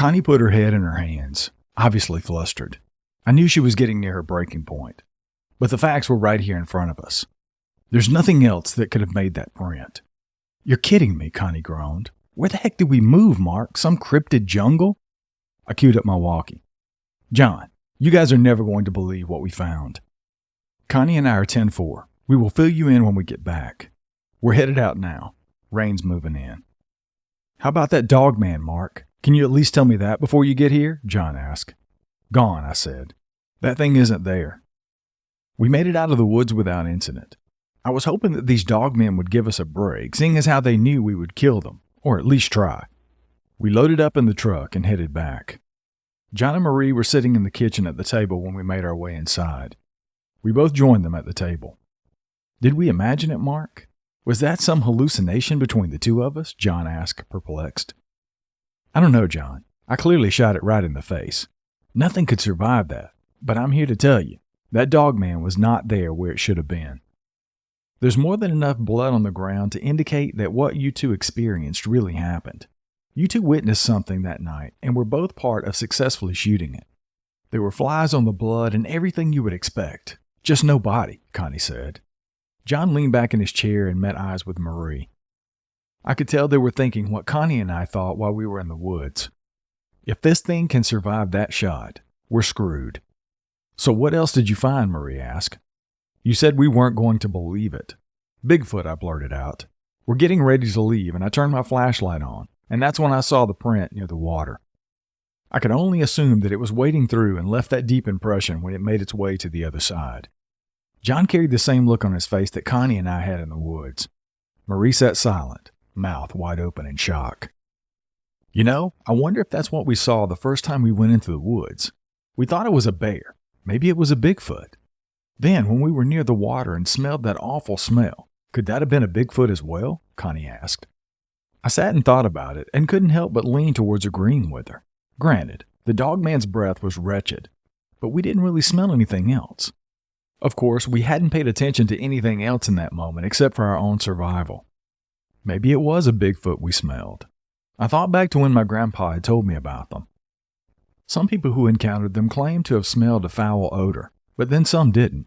Connie put her head in her hands, obviously flustered. I knew she was getting near her breaking point. But the facts were right here in front of us. There's nothing else that could have made that print. You're kidding me, Connie groaned. Where the heck did we move, Mark? Some cryptid jungle? I queued up my walkie. John, you guys are never going to believe what we found. Connie and I are 10-4. We will fill you in when we get back. We're headed out now. Rain's moving in. How about that Dogman, Mark? Can you at least tell me that before you get here? John asked. Gone, I said. That thing isn't there. We made it out of the woods without incident. I was hoping that these dogmen would give us a break, seeing as how they knew we would kill them, or at least try. We loaded up in the truck and headed back. John and Marie were sitting in the kitchen at the table when we made our way inside. We both joined them at the table. Did we imagine it, Mark? Was that some hallucination between the two of us? John asked, perplexed. I don't know, John. I clearly shot it right in the face. Nothing could survive that, but I'm here to tell you, that dogman was not there where it should have been. There's more than enough blood on the ground to indicate that what you two experienced really happened. You two witnessed something that night and were both part of successfully shooting it. There were flies on the blood and everything you would expect. Just no body, Connie said. John leaned back in his chair and met eyes with Marie. I could tell they were thinking what Connie and I thought while we were in the woods. If this thing can survive that shot, we're screwed. So what else did you find? Marie asked. You said we weren't going to believe it. Bigfoot, I blurted out. We're getting ready to leave and I turned my flashlight on, and that's when I saw the print near the water. I could only assume that it was wading through and left that deep impression when it made its way to the other side. John carried the same look on his face that Connie and I had in the woods. Marie sat silent, mouth wide open in shock. You know, I wonder if that's what we saw the first time we went into the woods. We thought it was a bear. Maybe it was a Bigfoot. Then, when we were near the water and smelled that awful smell, could that have been a Bigfoot as well? Connie asked. I sat and thought about it and couldn't help but lean towards agreeing with her. Granted, the dogman's breath was wretched, but we didn't really smell anything else. Of course, we hadn't paid attention to anything else in that moment except for our own survival. Maybe it was a Bigfoot we smelled. I thought back to when my grandpa had told me about them. Some people who encountered them claimed to have smelled a foul odor, but then some didn't.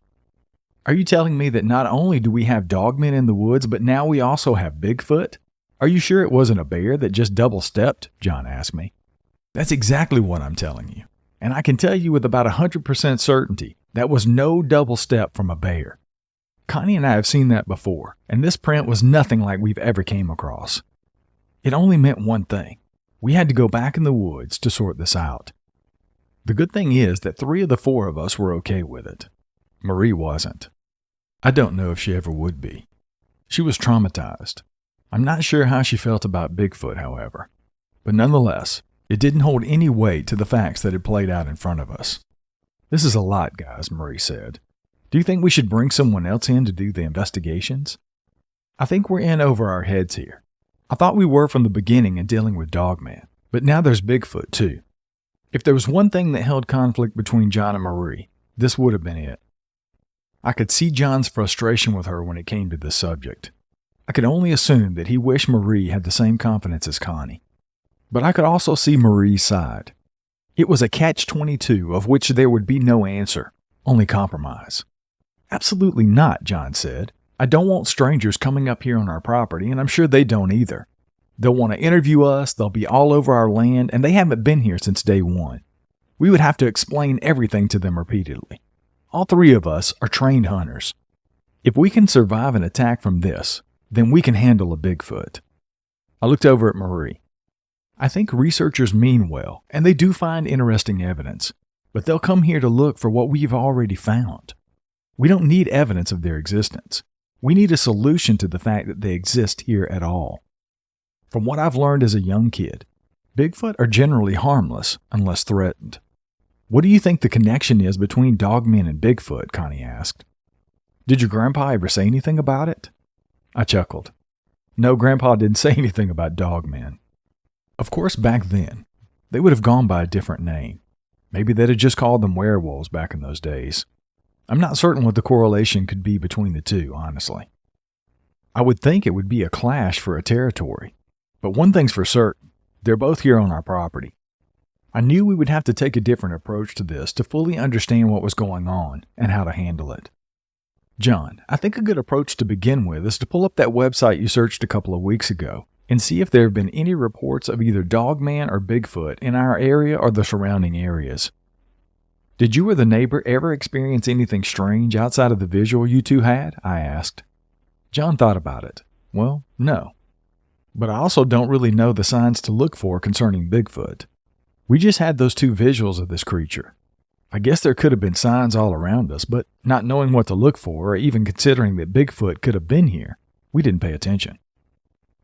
Are you telling me that not only do we have dogmen in the woods, but now we also have Bigfoot? Are you sure it wasn't a bear that just double-stepped? John asked me. That's exactly what I'm telling you. And I can tell you with about 100% certainty that was no double step from a bear. Connie and I have seen that before, and this print was nothing like we've ever came across. It only meant one thing. We had to go back in the woods to sort this out. The good thing is that 3 of the 4 of us were okay with it. Marie wasn't. I don't know if she ever would be. She was traumatized. I'm not sure how she felt about Bigfoot, however. But nonetheless, it didn't hold any weight to the facts that had played out in front of us. This is a lot, guys, Marie said. Do you think we should bring someone else in to do the investigations? I think we're in over our heads here. I thought we were from the beginning in dealing with Dogman, but now there's Bigfoot too. If there was one thing that held conflict between John and Marie, this would have been it. I could see John's frustration with her when it came to this subject. I could only assume that he wished Marie had the same confidence as Connie. But I could also see Marie's side. It was a catch-22 of which there would be no answer, only compromise. Absolutely not, John said. I don't want strangers coming up here on our property, and I'm sure they don't either. They'll want to interview us, they'll be all over our land, and they haven't been here since day one. We would have to explain everything to them repeatedly. All 3 of us are trained hunters. If we can survive an attack from this, then we can handle a Bigfoot. I looked over at Marie. I think researchers mean well, and they do find interesting evidence, but they'll come here to look for what we've already found. We don't need evidence of their existence. We need a solution to the fact that they exist here at all. From what I've learned as a young kid, Bigfoot are generally harmless unless threatened. What do you think the connection is between Dogman and Bigfoot? Connie asked. Did your grandpa ever say anything about it? I chuckled. No, Grandpa didn't say anything about Dogman. Of course, back then, they would have gone by a different name. Maybe they'd have just called them werewolves back in those days. I'm not certain what the correlation could be between the two, honestly. I would think it would be a clash for a territory. But one thing's for certain, they're both here on our property. I knew we would have to take a different approach to this to fully understand what was going on and how to handle it. John, I think a good approach to begin with is to pull up that website you searched a couple of weeks ago and see if there have been any reports of either Dogman or Bigfoot in our area or the surrounding areas. Did you or the neighbor ever experience anything strange outside of the visual you two had? I asked. John thought about it. Well, no. But I also don't really know the signs to look for concerning Bigfoot. We just had those two visuals of this creature. I guess there could have been signs all around us, but not knowing what to look for or even considering that Bigfoot could have been here, we didn't pay attention.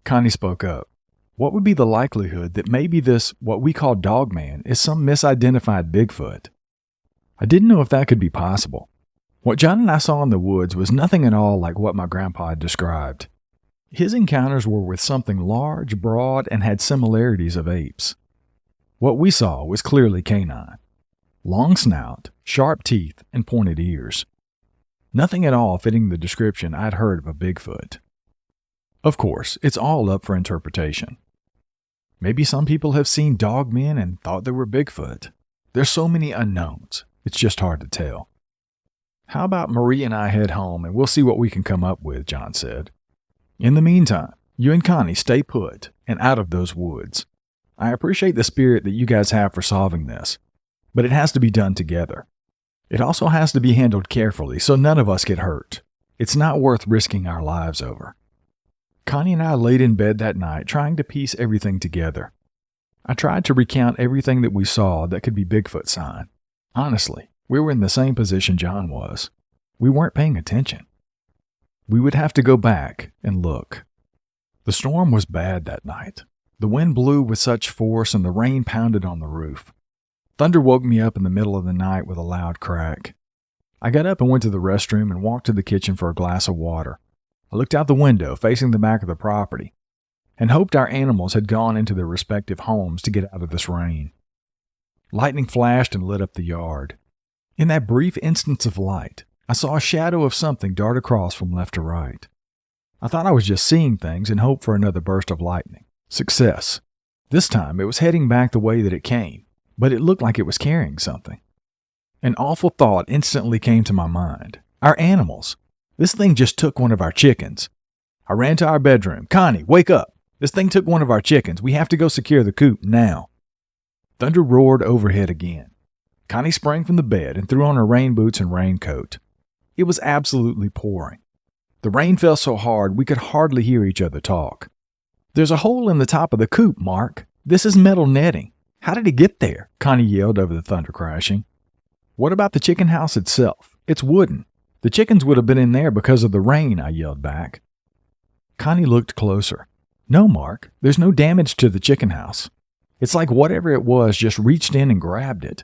Connie spoke up. What would be the likelihood that maybe this, what we call Dogman, is some misidentified Bigfoot? I didn't know if that could be possible. What John and I saw in the woods was nothing at all like what my grandpa had described. His encounters were with something large, broad, and had similarities of apes. What we saw was clearly canine. Long snout, sharp teeth, and pointed ears. Nothing at all fitting the description I'd heard of a Bigfoot. Of course, it's all up for interpretation. Maybe some people have seen Dogmen and thought they were Bigfoot. There's so many unknowns, it's just hard to tell. How about Marie and I head home and we'll see what we can come up with, John said. In the meantime, you and Connie stay put and out of those woods. I appreciate the spirit that you guys have for solving this, but it has to be done together. It also has to be handled carefully so none of us get hurt. It's not worth risking our lives over. Connie and I laid in bed that night trying to piece everything together. I tried to recount everything that we saw that could be Bigfoot sign. Honestly, we were in the same position John was. We weren't paying attention. We would have to go back and look. The storm was bad that night. The wind blew with such force and the rain pounded on the roof. Thunder woke me up in the middle of the night with a loud crack. I got up and went to the restroom and walked to the kitchen for a glass of water. I looked out the window facing the back of the property and hoped our animals had gone into their respective homes to get out of this rain. Lightning flashed and lit up the yard. In that brief instance of light, I saw a shadow of something dart across from left to right. I thought I was just seeing things and hoped for another burst of lightning. Success. This time it was heading back the way that it came, but it looked like it was carrying something. An awful thought instantly came to my mind. Our animals. This thing just took one of our chickens. I ran to our bedroom. Connie, wake up. This thing took one of our chickens. We have to go secure the coop now. Thunder roared overhead again. Connie sprang from the bed and threw on her rain boots and raincoat. It was absolutely pouring. The rain fell so hard we could hardly hear each other talk. There's a hole in the top of the coop, Mark. This is metal netting. How did it get there? Connie yelled over the thunder crashing. What about the chicken house itself? It's wooden. The chickens would have been in there because of the rain, I yelled back. Connie looked closer. No, Mark, there's no damage to the chicken house. It's like whatever it was just reached in and grabbed it.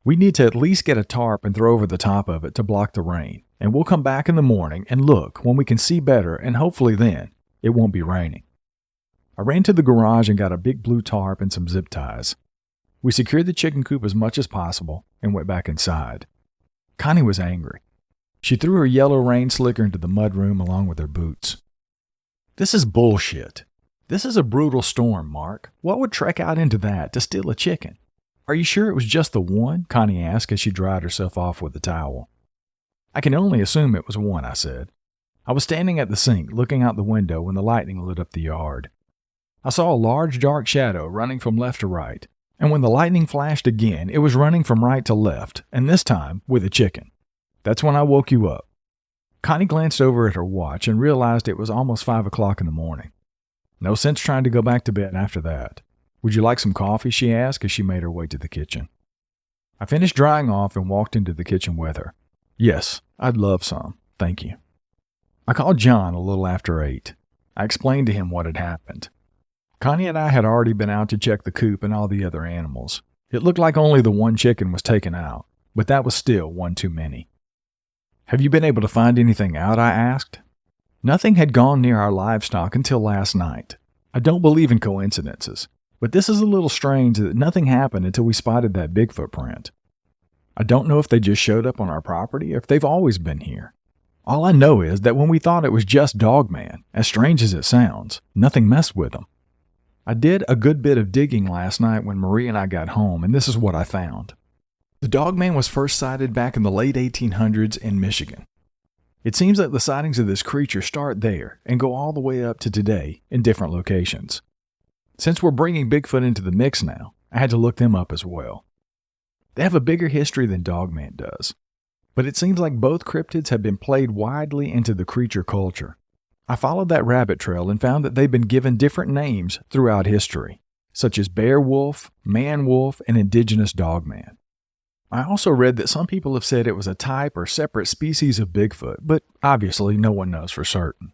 We need to at least get a tarp and throw over the top of it to block the rain, and we'll come back in the morning and look when we can see better, and hopefully then it won't be raining. I ran to the garage and got a big blue tarp and some zip ties. We secured the chicken coop as much as possible and went back inside. Connie was angry. She threw her yellow rain slicker into the mudroom along with her boots. This is bullshit. This is a brutal storm, Mark. What would trek out into that to steal a chicken? Are you sure it was just the one? Connie asked as she dried herself off with a towel. I can only assume it was one, I said. I was standing at the sink looking out the window when the lightning lit up the yard. I saw a large dark shadow running from left to right, and when the lightning flashed again, it was running from right to left, and this time with a chicken. That's when I woke you up. Connie glanced over at her watch and realized it was almost 5 o'clock in the morning. No sense trying to go back to bed after that. Would you like some coffee? She asked as she made her way to the kitchen. I finished drying off and walked into the kitchen with her. Yes, I'd love some. Thank you. I called John a little after 8. I explained to him what had happened. Connie and I had already been out to check the coop and all the other animals. It looked like only the one chicken was taken out, but that was still one too many. Have you been able to find anything out? I asked. Nothing had gone near our livestock until last night. I don't believe in coincidences, but this is a little strange that nothing happened until we spotted that Bigfoot print. I don't know if they just showed up on our property or if they've always been here. All I know is that when we thought it was just Dogman, as strange as it sounds, nothing messed with them. I did a good bit of digging last night when Marie and I got home, and this is what I found. The Dogman was first sighted back in the late 1800s in Michigan. It seems that the sightings of this creature start there and go all the way up to today in different locations. Since we're bringing Bigfoot into the mix now, I had to look them up as well. They have a bigger history than Dogman does, but it seems like both cryptids have been played widely into the creature culture. I followed that rabbit trail and found that they've been given different names throughout history, such as bear wolf, man wolf, and indigenous Dogman. I also read that some people have said it was a type or separate species of Bigfoot, but obviously no one knows for certain.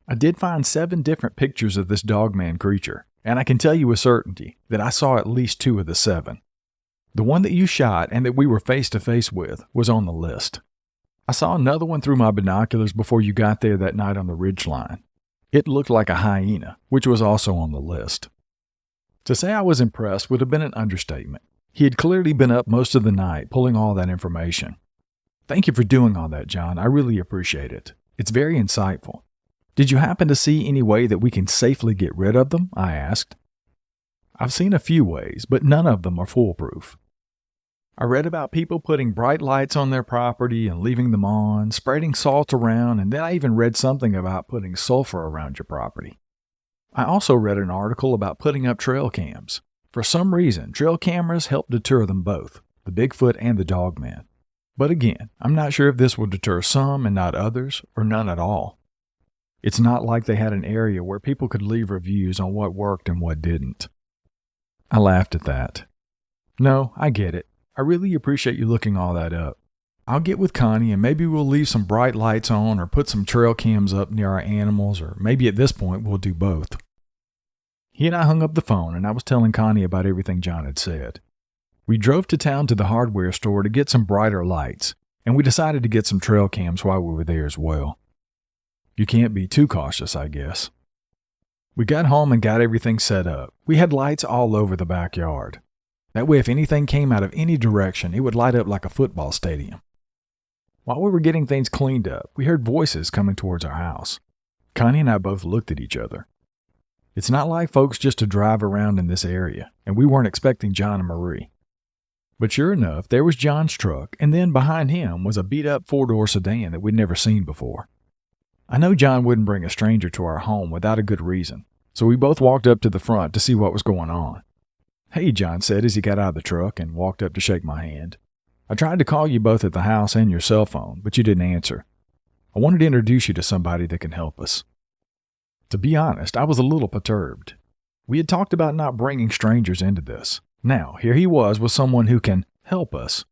I did find 7 different pictures of this Dogman creature, and I can tell you with certainty that I saw at least 2 of the 7. The one that you shot and that we were face to face with was on the list. I saw another one through my binoculars before you got there that night on the ridgeline. It looked like a hyena, which was also on the list. To say I was impressed would have been an understatement. He had clearly been up most of the night pulling all that information. Thank you for doing all that, John. I really appreciate it. It's very insightful. Did you happen to see any way that we can safely get rid of them? I asked. I've seen a few ways, but none of them are foolproof. I read about people putting bright lights on their property and leaving them on, spreading salt around, and then I even read something about putting sulfur around your property. I also read an article about putting up trail cams. For some reason, trail cameras help deter them both, the Bigfoot and the Dogman. But again, I'm not sure if this will deter some and not others, or none at all. It's not like they had an area where people could leave reviews on what worked and what didn't. I laughed at that. No, I get it. I really appreciate you looking all that up. I'll get with Connie and maybe we'll leave some bright lights on or put some trail cams up near our animals, or maybe at this point we'll do both. He and I hung up the phone, and I was telling Connie about everything John had said. We drove to town to the hardware store to get some brighter lights, and we decided to get some trail cams while we were there as well. You can't be too cautious, I guess. We got home and got everything set up. We had lights all over the backyard. That way if anything came out of any direction, it would light up like a football stadium. While we were getting things cleaned up, we heard voices coming towards our house. Connie and I both looked at each other. It's not like folks just to drive around in this area, and we weren't expecting John and Marie. But sure enough, there was John's truck, and then behind him was a beat-up 4-door sedan that we'd never seen before. I know John wouldn't bring a stranger to our home without a good reason, so we both walked up to the front to see what was going on. Hey, John said as he got out of the truck and walked up to shake my hand. I tried to call you both at the house and your cell phone, but you didn't answer. I wanted to introduce you to somebody that can help us. To be honest, I was a little perturbed. We had talked about not bringing strangers into this. Now, here he was with someone who can help us.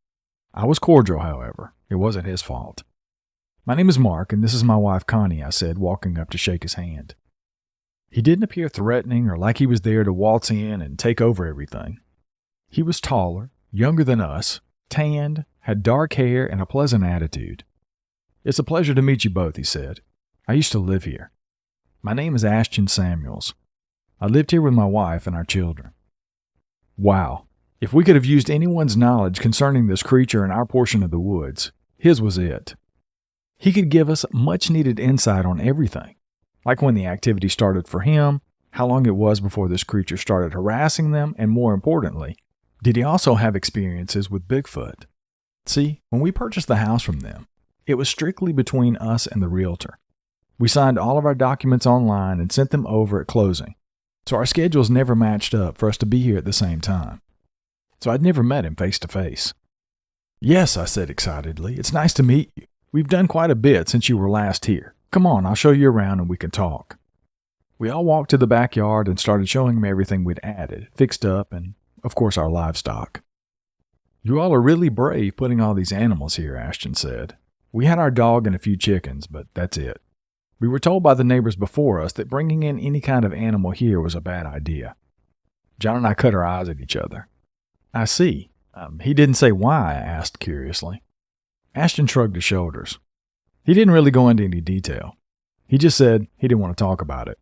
I was cordial, however. It wasn't his fault. My name is Mark, and this is my wife Connie, I said, walking up to shake his hand. He didn't appear threatening or like he was there to waltz in and take over everything. He was taller, younger than us, tanned, had dark hair, and a pleasant attitude. It's a pleasure to meet you both, he said. I used to live here. My name is Ashton Samuels. I lived here with my wife and our children. Wow. If we could have used anyone's knowledge concerning this creature in our portion of the woods, his was it. He could give us much-needed insight on everything, like when the activity started for him, how long it was before this creature started harassing them, and more importantly, did he also have experiences with Bigfoot? See, when we purchased the house from them, it was strictly between us and the realtor. We signed all of our documents online and sent them over at closing, so our schedules never matched up for us to be here at the same time. So I'd never met him face to face. Yes, I said excitedly, it's nice to meet you. We've done quite a bit since you were last here. Come on, I'll show you around and we can talk. We all walked to the backyard and started showing him everything we'd added, fixed up, and of course our livestock. You all are really brave putting all these animals here, Ashton said. We had our dog and a few chickens, but that's it. We were told by the neighbors before us that bringing in any kind of animal here was a bad idea. John and I cut our eyes at each other. I see. He didn't say why, I asked curiously. Ashton shrugged his shoulders. He didn't really go into any detail. He just said he didn't want to talk about it.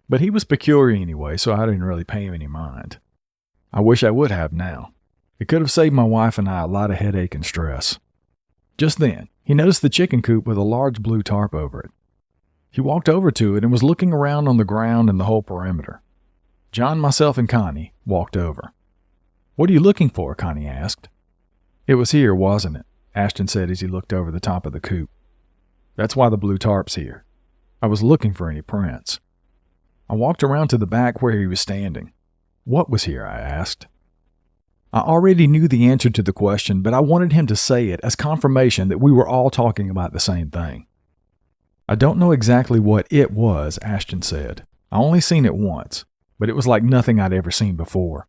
But he was peculiar anyway, so I didn't really pay him any mind. I wish I would have now. It could have saved my wife and I a lot of headache and stress. Just then, he noticed the chicken coop with a large blue tarp over it. He walked over to it and was looking around on the ground and the whole perimeter. John, myself, and Connie walked over. "What are you looking for?" Connie asked. "It was here, wasn't it?" Ashton said as he looked over the top of the coop. "That's why the blue tarp's here. I was looking for any prints." I walked around to the back where he was standing. "What was here?" I asked. I already knew the answer to the question, but I wanted him to say it as confirmation that we were all talking about the same thing. "I don't know exactly what it was," Ashton said. "I only seen it once, but it was like nothing I'd ever seen before.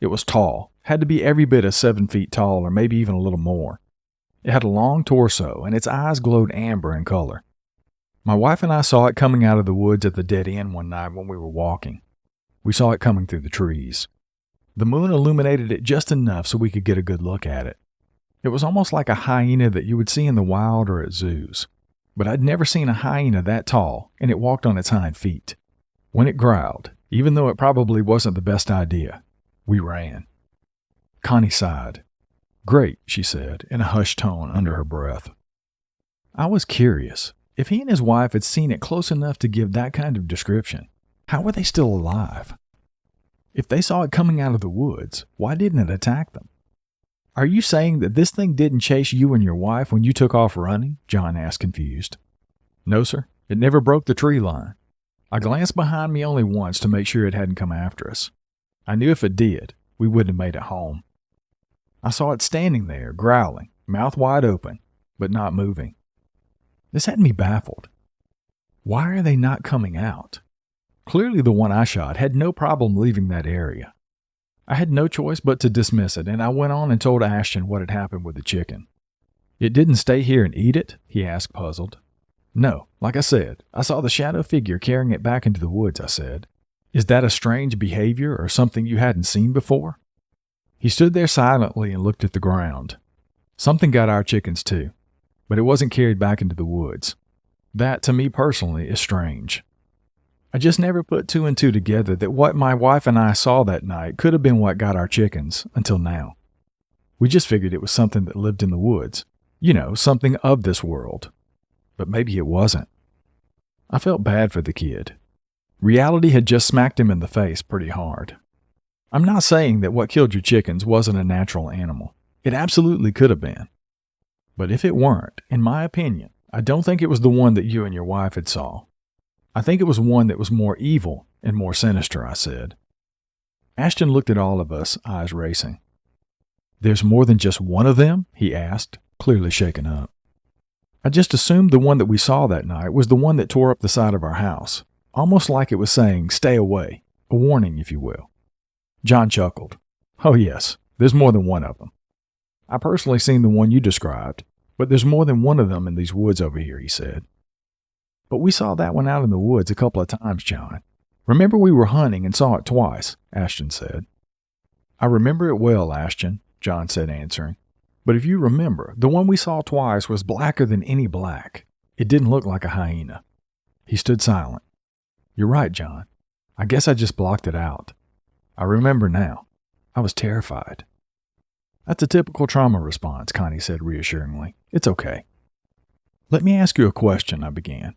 It was tall, had to be every bit of 7 feet tall or maybe even a little more. It had a long torso, and its eyes glowed amber in color. My wife and I saw it coming out of the woods at the dead end one night when we were walking. We saw it coming through the trees. The moon illuminated it just enough so we could get a good look at it. It was almost like a hyena that you would see in the wild or at zoos. But I'd never seen a hyena that tall, and it walked on its hind feet. When it growled, even though it probably wasn't the best idea, we ran." Connie sighed. "Great," she said, in a hushed tone under her breath. I was curious. If he and his wife had seen it close enough to give that kind of description, how were they still alive? If they saw it coming out of the woods, why didn't it attack them? "Are you saying that this thing didn't chase you and your wife when you took off running?" John asked, confused. "No, sir. It never broke the tree line. I glanced behind me only once to make sure it hadn't come after us. I knew if it did, we wouldn't have made it home. I saw it standing there, growling, mouth wide open, but not moving. This had me baffled. Why are they not coming out? Clearly the one I shot had no problem leaving that area. I had no choice but to dismiss it, and I went on and told Ashton what had happened with the chicken. "It didn't stay here and eat it?" he asked, puzzled. "No, like I said, I saw the shadow figure carrying it back into the woods," I said. "Is that a strange behavior or something you hadn't seen before?" He stood there silently and looked at the ground. "Something got our chickens too, but it wasn't carried back into the woods. That, to me personally, is strange. I just never put two and two together that what my wife and I saw that night could have been what got our chickens until now. We just figured it was something that lived in the woods. You know, something of this world. But maybe it wasn't." I felt bad for the kid. Reality had just smacked him in the face pretty hard. I'm not saying that what killed your chickens wasn't a natural animal. It absolutely could have been. But if it weren't, in my opinion, I don't think it was the one that you and your wife had saw. I think it was one that was more evil and more sinister," I said. Ashton looked at all of us, eyes racing. "There's more than just one of them?" he asked, clearly shaken up. "I just assumed the one that we saw that night was the one that tore up the side of our house, almost like it was saying, 'Stay away,' a warning, if you will." John chuckled. "Oh yes, there's more than one of them. I personally seen the one you described, but there's more than one of them in these woods over here," he said. "But we saw that one out in the woods a couple of times, John. Remember we were hunting and saw it twice," Ashton said. "I remember it well, Ashton," John said, answering. "But if you remember, the one we saw twice was blacker than any black. It didn't look like a hyena." He stood silent. "You're right, John. I guess I just blocked it out. I remember now. I was terrified." "That's a typical trauma response," Connie said reassuringly. "It's okay." "Let me ask you a question," I began.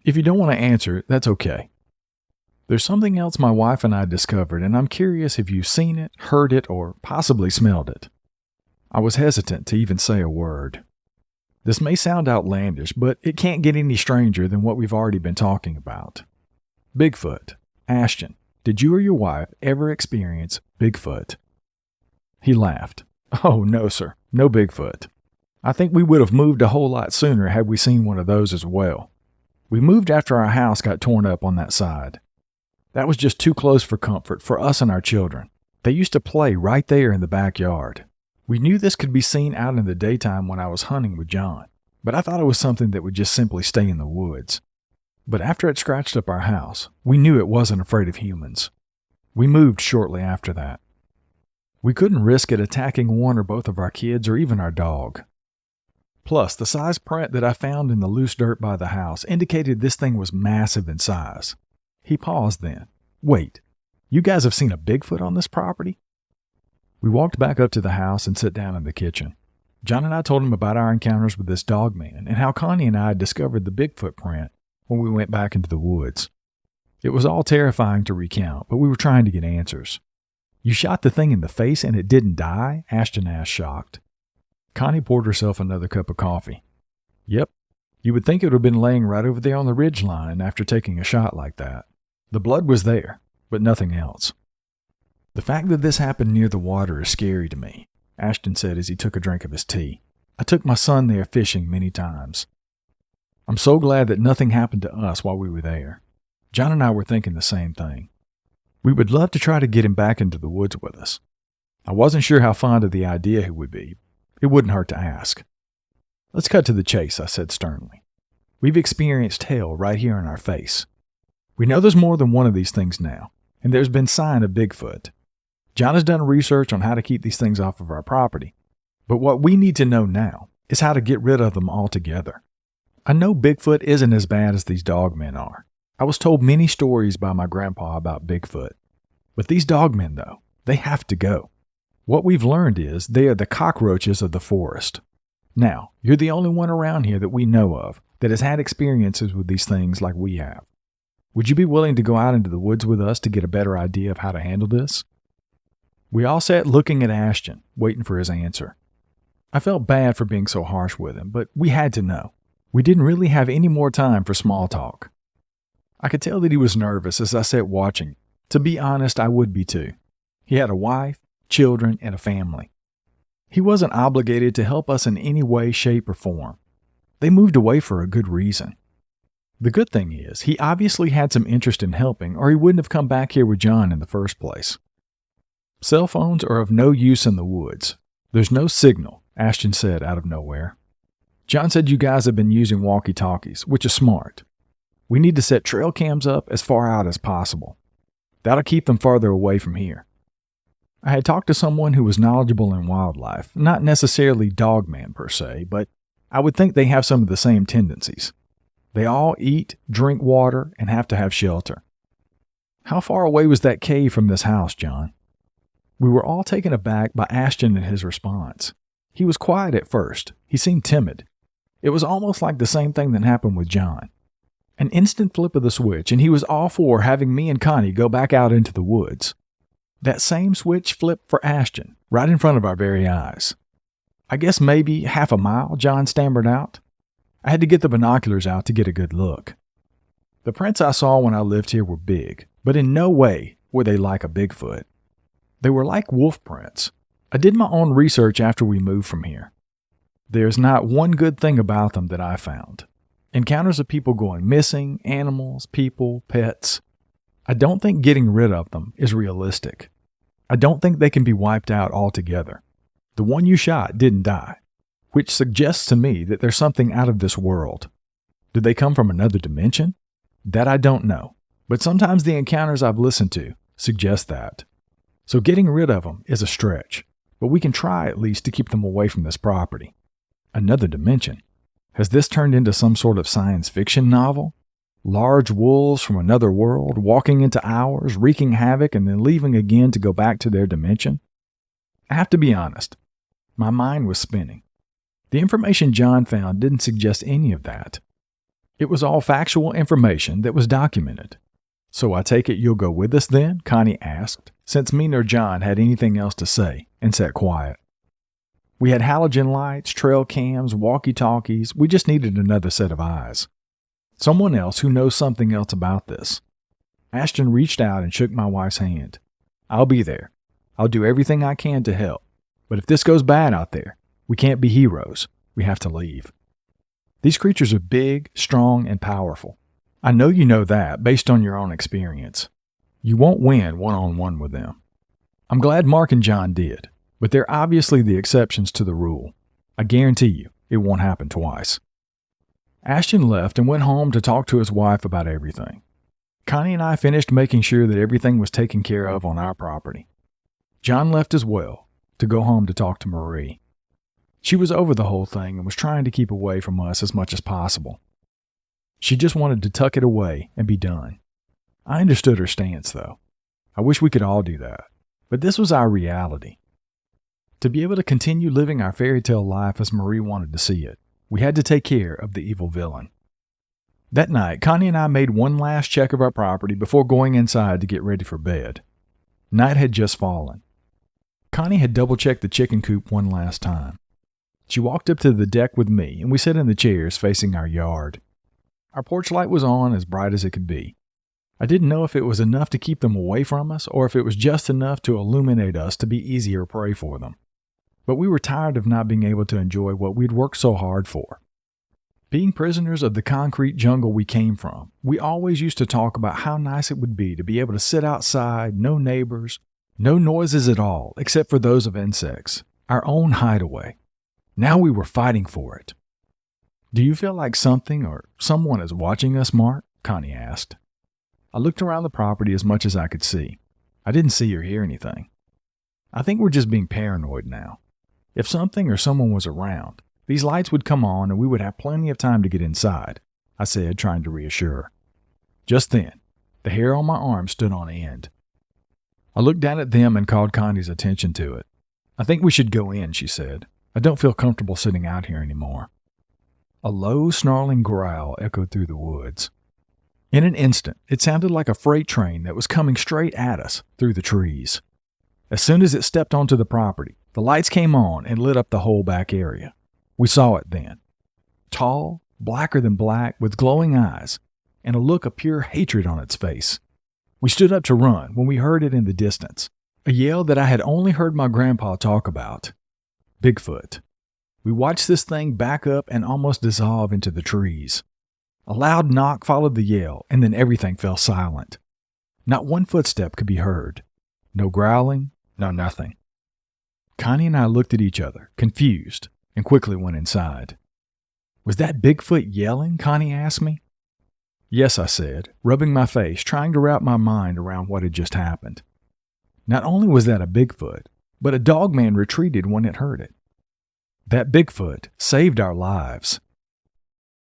"If you don't want to answer, that's okay. There's something else my wife and I discovered, and I'm curious if you've seen it, heard it, or possibly smelled it." I was hesitant to even say a word. This may sound outlandish, but it can't get any stranger than what we've already been talking about. Bigfoot. Ashton, did you or your wife ever experience Bigfoot? He laughed. "Oh, no, sir. No Bigfoot. I think we would have moved a whole lot sooner had we seen one of those as well. We moved after our house got torn up on that side. That was just too close for comfort for us and our children. They used to play right there in the backyard. We knew this could be seen out in the daytime when I was hunting with John, but I thought it was something that would just simply stay in the woods. But after it scratched up our house, we knew it wasn't afraid of humans. We moved shortly after that. We couldn't risk it attacking one or both of our kids or even our dog. Plus, the size print that I found in the loose dirt by the house indicated this thing was massive in size." He paused then. "Wait, you guys have seen a Bigfoot on this property?" We walked back up to the house and sat down in the kitchen. John and I told him about our encounters with this Dogman and how Connie and I had discovered the Bigfoot print when we went back into the woods. It was all terrifying to recount, but we were trying to get answers. You shot the thing in the face and it didn't die? Ashton asked, shocked. Connie poured herself another cup of coffee. Yep. You would think it would have been laying right over there on the ridge line after taking a shot like that. The blood was there, but nothing else. The fact that this happened near the water is scary to me, Ashton said as he took a drink of his tea. I took my son there fishing many times. I'm so glad that nothing happened to us while we were there. John and I were thinking the same thing. We would love to try to get him back into the woods with us. I wasn't sure how fond of the idea he would be. It wouldn't hurt to ask. Let's cut to the chase, I said sternly. We've experienced hell right here in our face. We know there's more than one of these things now, and there's been sign of Bigfoot. John has done research on how to keep these things off of our property, but what we need to know now is how to get rid of them altogether. I know Bigfoot isn't as bad as these dogmen are. I was told many stories by my grandpa about Bigfoot. But these dogmen, though, they have to go. What we've learned is they are the cockroaches of the forest. Now, you're the only one around here that we know of that has had experiences with these things like we have. Would you be willing to go out into the woods with us to get a better idea of how to handle this? We all sat looking at Ashton, waiting for his answer. I felt bad for being so harsh with him, but we had to know. We didn't really have any more time for small talk. I could tell that he was nervous as I sat watching. To be honest, I would be too. He had a wife, children, and a family. He wasn't obligated to help us in any way, shape, or form. They moved away for a good reason. The good thing is, he obviously had some interest in helping, or he wouldn't have come back here with John in the first place. Cell phones are of no use in the woods. There's no signal, Ashton said out of nowhere. John said you guys have been using walkie-talkies, which is smart. We need to set trail cams up as far out as possible. That'll keep them farther away from here. I had talked to someone who was knowledgeable in wildlife, not necessarily dogman per se, but I would think they have some of the same tendencies. They all eat, drink water, and have to have shelter. How far away was that cave from this house, John? We were all taken aback by Ashton and his response. He was quiet at first. He seemed timid. It was almost like the same thing that happened with John. An instant flip of the switch, and he was all for having me and Connie go back out into the woods. That same switch flipped for Ashton, right in front of our very eyes. I guess maybe half a mile, John stammered out. I had to get the binoculars out to get a good look. The prints I saw when I lived here were big, but in no way were they like a Bigfoot. They were like wolf prints. I did my own research after we moved from here. There's not one good thing about them that I found. Encounters of people going missing, animals, people, pets. I don't think getting rid of them is realistic. I don't think they can be wiped out altogether. The one you shot didn't die, which suggests to me that there's something out of this world. Did they come from another dimension? That I don't know, but sometimes the encounters I've listened to suggest that. So getting rid of them is a stretch, but we can try at least to keep them away from this property. Another dimension. Has this turned into some sort of science fiction novel? Large wolves from another world walking into ours, wreaking havoc, and then leaving again to go back to their dimension? I have to be honest. My mind was spinning. The information John found didn't suggest any of that. It was all factual information that was documented. So I take it you'll go with us then? Connie asked, since me nor John had anything else to say, and sat quiet. We had halogen lights, trail cams, walkie-talkies. We just needed another set of eyes. Someone else who knows something else about this. Ashton reached out and shook my wife's hand. I'll be there. I'll do everything I can to help. But if this goes bad out there, we can't be heroes. We have to leave. These creatures are big, strong, and powerful. I know you know that based on your own experience. You won't win one-on-one with them. I'm glad Mark and John did, but they're obviously the exceptions to the rule. I guarantee you, it won't happen twice. Ashton left and went home to talk to his wife about everything. Connie and I finished making sure that everything was taken care of on our property. John left as well to go home to talk to Marie. She was over the whole thing and was trying to keep away from us as much as possible. She just wanted to tuck it away and be done. I understood her stance, though. I wish we could all do that, but this was our reality. To be able to continue living our fairy tale life as Marie wanted to see it, we had to take care of the evil villain. That night, Connie and I made one last check of our property before going inside to get ready for bed. Night had just fallen. Connie had double-checked the chicken coop one last time. She walked up to the deck with me, and we sat in the chairs facing our yard. Our porch light was on, as bright as it could be. I didn't know if it was enough to keep them away from us, or if it was just enough to illuminate us to be easier prey for them. But we were tired of not being able to enjoy what we'd worked so hard for. Being prisoners of the concrete jungle we came from, we always used to talk about how nice it would be to be able to sit outside, no neighbors, no noises at all, except for those of insects, our own hideaway. Now we were fighting for it. "Do you feel like something or someone is watching us, Mark?" Connie asked. I looked around the property as much as I could see. I didn't see or hear anything. "I think we're just being paranoid now. If something or someone was around, these lights would come on and we would have plenty of time to get inside," I said, trying to reassure. Just then, the hair on my arm stood on end. I looked down at them and called Connie's attention to it. "I think we should go in," she said. "I don't feel comfortable sitting out here anymore." A low, snarling growl echoed through the woods. In an instant, it sounded like a freight train that was coming straight at us through the trees. As soon as it stepped onto the property, the lights came on and lit up the whole back area. We saw it then. Tall, blacker than black, with glowing eyes, and a look of pure hatred on its face. We stood up to run when we heard it in the distance, a yell that I had only heard my grandpa talk about. Bigfoot. We watched this thing back up and almost dissolve into the trees. A loud knock followed the yell, and then everything fell silent. Not one footstep could be heard. No growling, no nothing. Connie and I looked at each other, confused, and quickly went inside. "Was that Bigfoot yelling?" Connie asked me. "Yes," I said, rubbing my face, trying to wrap my mind around what had just happened. Not only was that a Bigfoot, but a Dogman retreated when it heard it. That Bigfoot saved our lives.